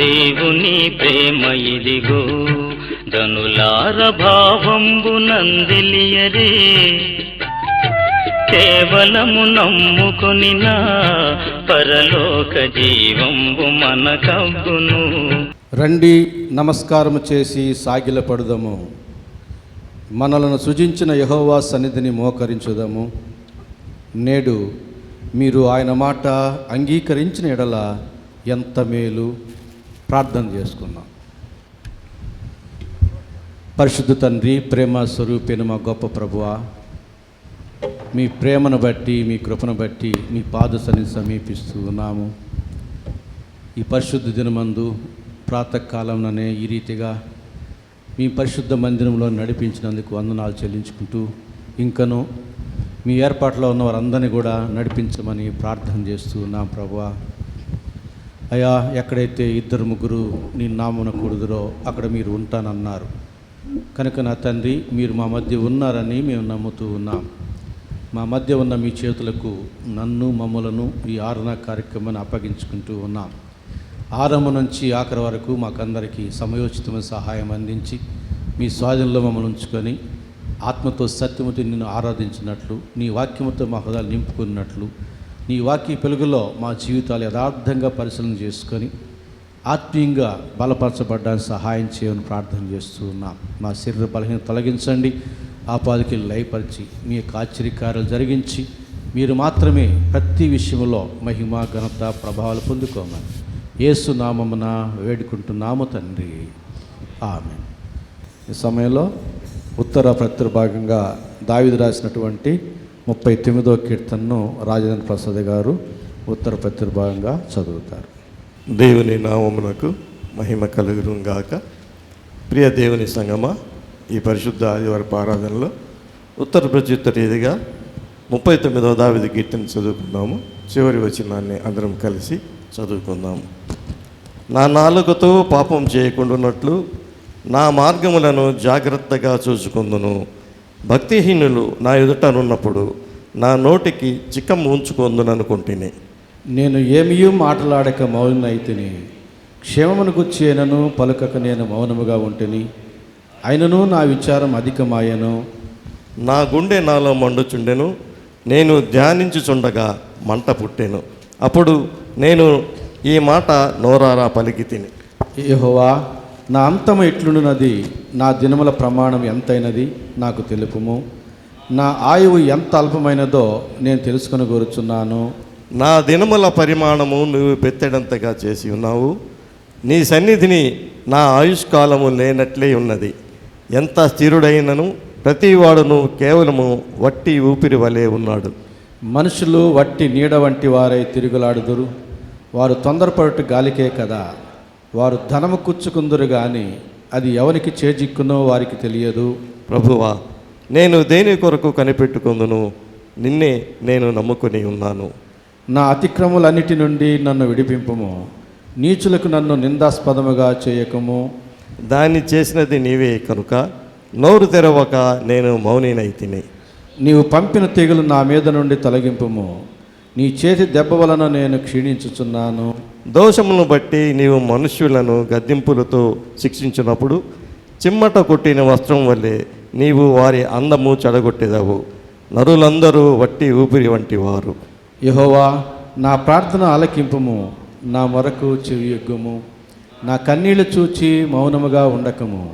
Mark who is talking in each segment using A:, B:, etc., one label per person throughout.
A: దేవుని ప్రేమ ఇదిగో ధనులార భావంబు నందిలియరే కేవలము నమ్ముకొని నా పరలోక జీవంబు మనకబ్బును.
B: రండి నమస్కారము చేసి సాగిలపడుదము, మనలను సృజించిన యెహోవా సన్నిధిని మోకరించుదము. నేడు మీరు ఆయన మాట అంగీకరించిన ఎడల ఎంత మేలు. ప్రార్థన చేసుకుందాం. పరిశుద్ధ తండ్రి, ప్రేమ స్వరూపైన మా గొప్ప ప్రభువా, మీ ప్రేమను బట్టి, మీ కృపను బట్టి మీ పాద సన్నిధిని సమీపిస్తూ ఉన్నాము. ఈ పరిశుద్ధ దినమందు ప్రాతకాలంలోనే ఈ రీతిగా మీ పరిశుద్ధ మందిరంలో నడిపించినందుకు వందనాలు చెల్లించుకుంటూ, ఇంకనూ మీ ఏర్పాట్లో ఉన్న వారందరినీ కూడా నడిపించమని ప్రార్థన చేస్తూ ఉన్నాం. ప్రభువా అయ్యా, ఎక్కడైతే 2-3 నీ నామమున కూడుదురో అక్కడ మీరు ఉంటానన్నారు కనుక నా తండ్రి, మీరు మా మధ్య ఉన్నారని మేము నమ్ముతూ ఉన్నాం. మా మధ్య ఉన్న మీ చేతులకు నన్ను మమ్మలను ఈ ఆరాధన కార్యక్రమాన్ని అప్పగించుకుంటూ ఉన్నాం. ఆరంభం నుంచి ఆఖరి వరకు మాకందరికీ సమయోచితమైన సహాయం అందించి మీ స్వాధీనంలో మమ్మల్ని ఉంచుకొని ఆత్మతో సత్యముతో నిన్ను ఆరాధించినట్లు, నీ వాక్యముతో మా హృదయాలు నింపుకున్నట్లు, నీ వాక్య వెలుగులో మా జీవితాలు యథార్థంగా పరిశీలన చేసుకొని ఆత్మీయంగా బలపరచబడ్డానికి సహాయం చేయమని ప్రార్థన చేస్తూ ఉన్నాం. మా శరీర బలహీనత తొలగించండి, ఆపాదికి లయపరిచి మీ యొక్క ఆశ్చర్యకార్యాలు జరిగించి మీరు మాత్రమే ప్రతి విషయంలో మహిమ ఘనత ప్రభావాలు పొందుకోమని యేసు నామమున వేడుకుంటున్నాము తండ్రి, ఆమేన్. ఈ సమయంలో ఉత్తర ప్రత్యుర్భాగంగా దావీదు రాసినటువంటి 39వ కీర్తనను రాజేంద్ర ప్రసాద్ గారు ఉత్తర ప్రత్యుర్భాగంగా చదువుతారు.
C: దేవుని నామమునకు మహిమ కలుగును గాక. ప్రియ దేవుని సంగమా, ఈ పరిశుద్ధ ఆదివారపు ఆరాధనలో ఉత్తర ప్రత్యుత్తర రీతిగా 39వ దావీదు కీర్తన చదువుకుందాము. చివరి వచనాన్ని అందరం కలిసి చదువుకుందాము. నా నాలుకతో పాపం చేయకుండానట్లు నా మార్గములను జాగ్రత్తగా చూసుకుందును. భక్తిహీనులు నా ఎదుటనున్నప్పుడు నా నోటికి చిక్కం ఉంచుకుందును అనుకుంటుని.
B: నేను ఏమీ మాట్లాడక మౌనైతిని, క్షేమమును గుర్చి అయినను పలుకక నేను మౌనముగా ఉంటిని. అయినను నా విచారం అధికమాయను.
C: నా గుండె నాలో మండుచుండెను, నేను ధ్యానించుచుండగా మంట పుట్టెను. అప్పుడు నేను ఈ మాట నోరారా పలికి తిని,
B: యెహోవా నా అంతము ఎట్లున్నది, నా దినముల ప్రమాణం ఎంతైనది నాకు తెలుపుము. నా ఆయువు ఎంత అల్పమైనదో నేను తెలుసుకొని కోరుచున్నాను.
C: నా దినముల పరిమాణము నువ్వు పెత్తడంతగా చేసి ఉన్నావు. నీ సన్నిధిని నా ఆయుష్కాలము లేనట్లే ఉన్నది. ఎంత స్థిరుడైనను ప్రతివాడును కేవలము వట్టి ఊపిరి వలె ఉన్నాడు.
B: మనుషులు వట్టి నీడ వంటి వారై తిరుగులాడుదురు. వారు తొందరపడటు గాలికే కదా. వారు ధనము కూర్చుకుందురు గాని అది ఎవరికి చేజిక్కునో వారికి తెలియదు.
C: ప్రభువా, నేను దేని కొరకు కనిపెట్టుకుందును, నిన్నే నేను నమ్ముకొని ఉన్నాను.
B: నా అతిక్రములన్నిటి నుండి నన్ను విడిపింపుము, నీచులకు నన్ను నిందాస్పదముగా చేయకము.
C: దాన్ని చేసినది నీవే కనుక నోరు తెరవక నేను మౌనినైతిని.
B: నీవు పంపిన తెగులు నా మీద నుండి తొలగింపుము, నీ చేతి దెబ్బ వలన నేను క్షీణించుచున్నాను.
C: దోషములను బట్టి నీవు మనుష్యులను గద్దింపులతో శిక్షించినప్పుడు చిమ్మట కొట్టిన వస్త్రం వల్లే నీవు వారి అందము చెడగొట్టేదవు. నరులందరూ వట్టి ఊపిరి వంటి వారు.
B: యెహోవా నా ప్రార్థన ఆలకింపుము, నా మొరకు చెవియొగ్గుము. నా కన్నీళ్లు చూచి మౌనముగా ఉండకము.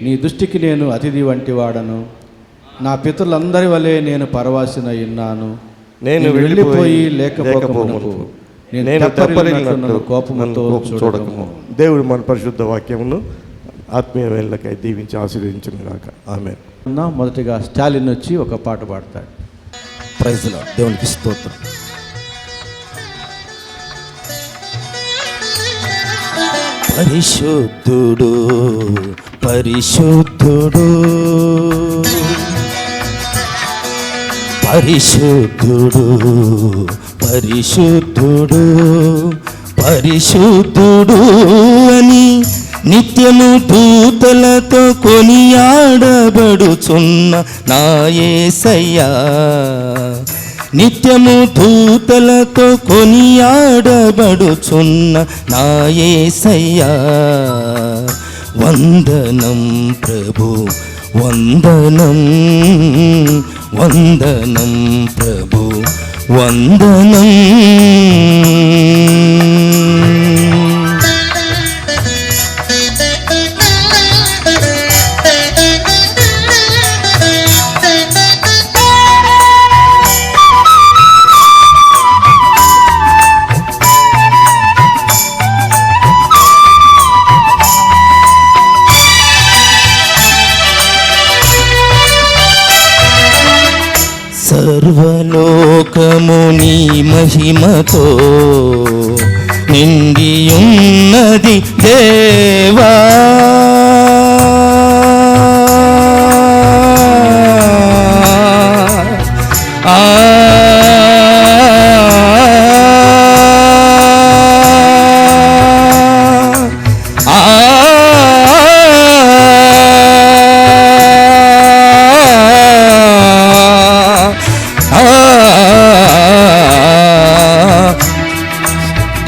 B: నీ దృష్టికి నేను అతిథి వంటి వాడను. నా పితరులందరి వలె నేను పరవాసినై ఉన్నాను. నేను వెళ్ళిపోయి లేకపోకమునకు నేను తెప్పరిల్లినట్లు కోపముతో చూడకము.
C: దేవుడు మన పరిశుద్ధ వాక్యమును ఆత్మీయ వేళ్ళకై దీవించి ఆశీర్వదించును గాక. ఆమేన్.
B: మొదటిగా స్టాలిన్ వచ్చి ఒక పాట పాడతాడు.
D: Praise the lord. దేవునికి స్తోత్రం. పరిశుద్ధుడు పరిశుద్ధుడు పరిశుద్ధుడు పరిశుద్ధుడు పరిశుద్ధుడు అని నిత్యము దూతలతో కొనియాడబడుచున్న నా యేసయ్యా నిత్యము దూతలతో కొనియాడబడుచున్న నా యేసయ్యా వందనం ప్రభు వందనం వందనం ప్రభు వందనం. సర్వలోకము నీ మహిమతో నిండియున్నది దేవా, ఆ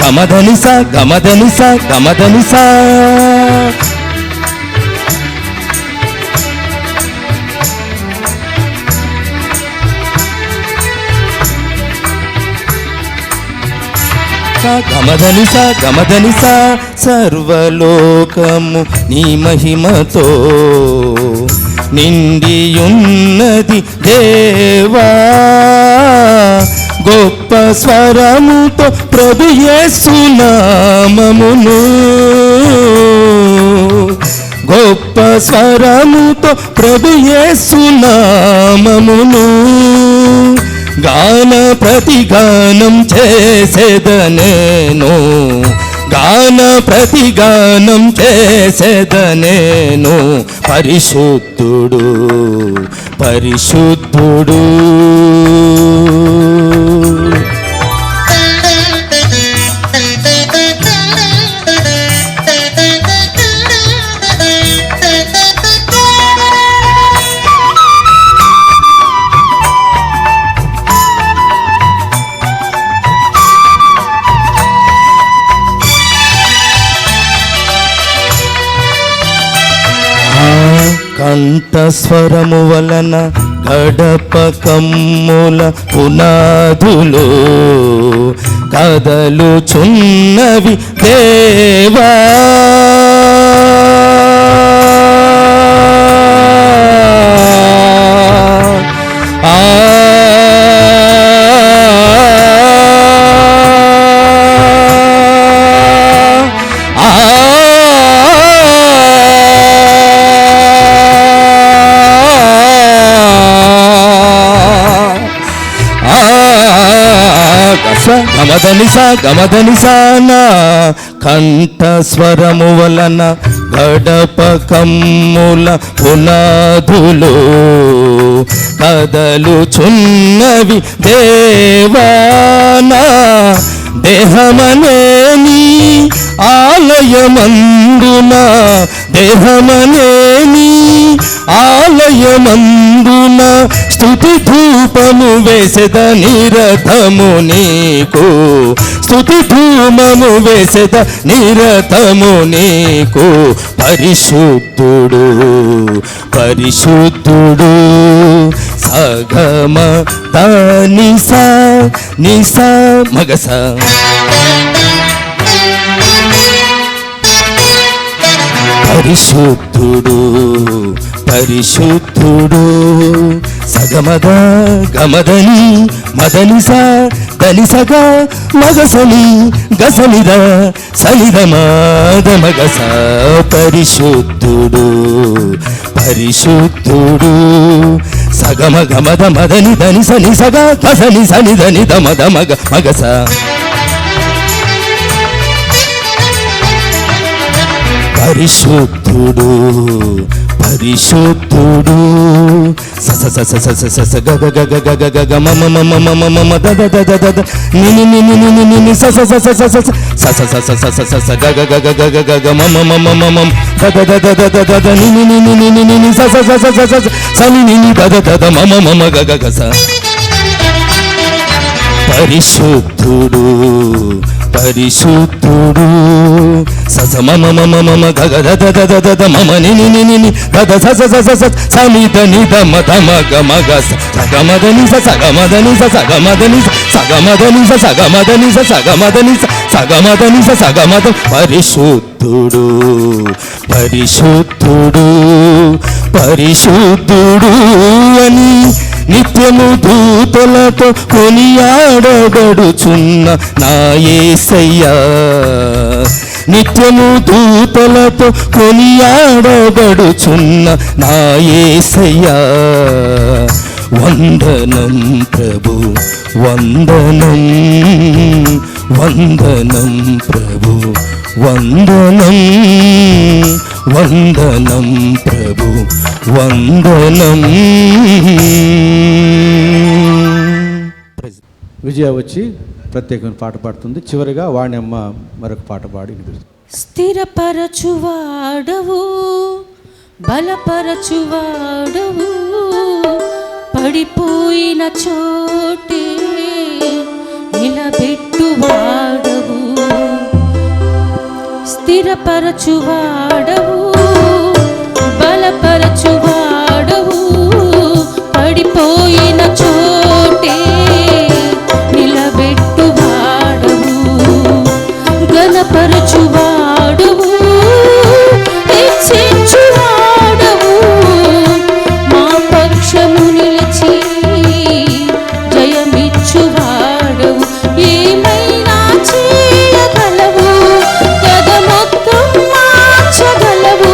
D: గమదనిసా గమదనిసా గమదనిసా గమదనిసా గమదనిసా. సర్వలోకము నీ మహిమతో నిండియున్నది దేవా, గొప్ప స్వరముతో ప్రభు యేసు నామమును, గొప్ప స్వరముతో ప్రభు యేసు నామమును గాన ప్రతిగానం చేసేదనేను, గాన ప్రతిగానం చేసేదనేను. పరిశుద్ధుడు పరిశుద్ధుడు కంఠస్వరము వలన గడప కమ్ముల పునాదులు కదలుచున్నవి దేవా, ఆ గమదనిసా గమదనిసా. నా కంఠస్వరము వలన గడప కమ్ముల పునాదులు కదలుచున్నవి దేవా, నా దేహమనేని ఆలయమందున, దేహమనేని ఆలయమందున స్తుతి ధూపము వేసెద నిరతము నీకు, స్తుతి ధూమము వేసెద నిరతము నీకు. పరిశుద్ధుడు పరిశుద్ధుడు సగమ దానిసా నిసా మగస. పరిశుద్ధుడు పరిశుద్ధుడు సగమద గమదని మదనిసా దనిసగా మగసని గసనిద సనిద మాద మగస. పరిశుద్ధుడు పరిశుద్ధుడు సగమ గమద మదని దని సని సగా గసని సని దని దమద మగ మగస. పరిశుద్ధుడు పరిశుద్ధుడు సస సస సస సస గగ గగ గగ గగ మమ మమ మమ మమ దద దద దద నిని నిని నిని నిని సస సస సస సస సస సస సస గగ గగ గగ గగ మమ మమ మమ దద దద దద దద నిని నిని నిని నిని సస సస సస సని నిని దద దద మమ మమ గగ గస. పరిశుద్ధుడు పరిశుద్ధుడు సస మమ మమ మమ గగ దద దద దద మమ ని ని ని ని దద స స స స స సని ద ని ద మ ద మ గ మ గ స గ మ ద ని స స గ మ ద ని స స గ మ ద ని స స గ మ ద ని స స గ మ ద ని స స గ మ ద ని స స గ మ ద ని స స గ మ ద పరిశుద్ధుడు పరిశుద్ధుడు పరిశుద్ధుడు అని నిత్యము దూతలతో కొనియాడబడుచున్న నా యేసయ్యా నిత్యము దూతలతో కొనియాడబడుచున్న నా యేసయ్యా వందనం ప్రభు వందనం వందనం ప్రభు వందనం వందనం ప్రభు వందనం.
B: విజయ వచ్చి ప్రత్యేకమైన పాట పాడుతుంది. చివరిగా వాణ్యమ్మ మరొక పాట పాడి వినిపిస్తుంది.
E: స్థిరపరచువాడవు బలపరచువాడవు పడిపోయిన చోటే నిలబెట్టువాడవు స్థిరపరచువాడవు బలపరచువాడవు పడిపోయిన చోటే నిలబెట్టువాడవు ఘనపరచువాడవు హెచ్చించువాడవు మా పక్షము నిలిచి జయమిచ్చువాడవు ఏమైనా చేయగలవు గద మొత్తం మార్చగలవు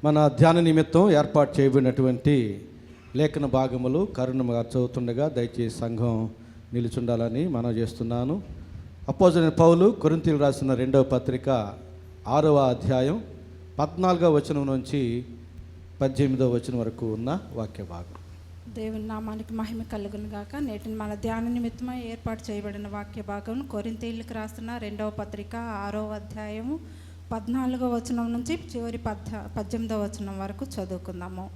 B: మన ధ్యాన నిమిత్తం ఏర్పాటు చేయబడినటువంటి లేఖన భాగములు కరుణగా చదువుతుండగా దయచేసి సంఘం నిలుచుండాలని మనం చేస్తున్నాను. అపోస్తలుడైన పౌలు కొరింథీయులకు రాసిన 2వ పత్రిక 6వ అధ్యాయం 14వ వచనం నుంచి 18వ వచనం వరకు ఉన్న వాక్య భాగం.
F: దేవుని నామానికి మహిమ కలుగును గాక. నేటి మన ధ్యాన నిమిత్తమై ఏర్పాటు చేయబడిన వాక్య భాగం కొరింథీయులకు రాసిన 2వ పత్రిక 6వ అధ్యాయము 14వ వచనం నుంచి చివరి 18వ వచనం వరకు చదువుకుందాము.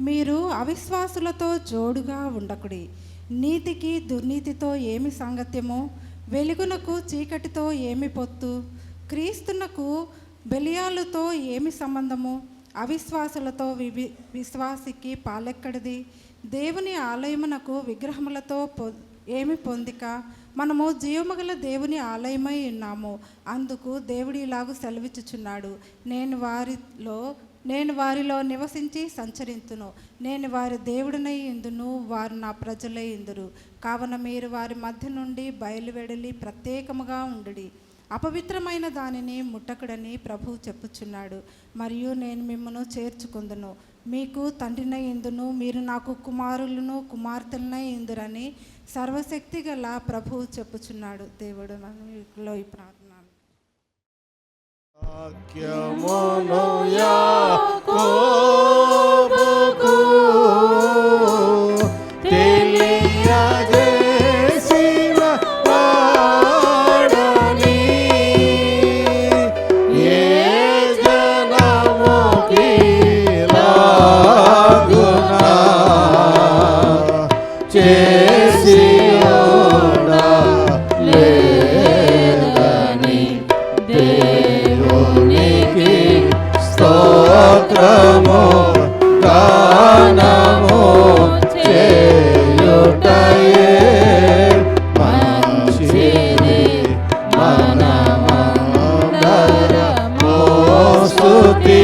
F: మీరు అవిశ్వాసులతో జోడుగా ఉండకుడి. నీతికి దుర్నీతితో ఏమి సాంగత్యము? వెలుగునకు చీకటితో ఏమి పొత్తు? క్రీస్తునకు బెలియాలుతో ఏమి సంబంధము? అవిశ్వాసులతో విశ్వాసికి పాలెక్కడిది? దేవుని ఆలయమునకు విగ్రహములతో ఏమి పొందిక? మనము జీవముగల దేవుని ఆలయమై ఉన్నాము. అందుకు దేవుడు ఇలాగూ సెలవిచ్చుచున్నాడు, నేను వారిలో నివసించి సంచరింతును. నేను వారి దేవుడినై ఇందును, వారు నా ప్రజలై ఇందురు. కావున మీరు వారి మధ్య నుండి బయలువెడలి ప్రత్యేకముగా ఉండుడి. అపవిత్రమైన దానిని ముట్టకుడని ప్రభువు చెప్పుచున్నాడు. మరియు నేను మిమ్మను చేర్చుకుందును, మీకు తండ్రినై ఇందును, మీరు నాకు కుమారులను కుమార్తెలనై ఇందురని సర్వశక్తి గల ప్రభువు చెప్పుచున్నాడు. దేవుడు మనలో ఈ ప్రార్థన.
D: స్తోత్రము గానము చేయుటయే మంచిది మనమందరము స్తుతి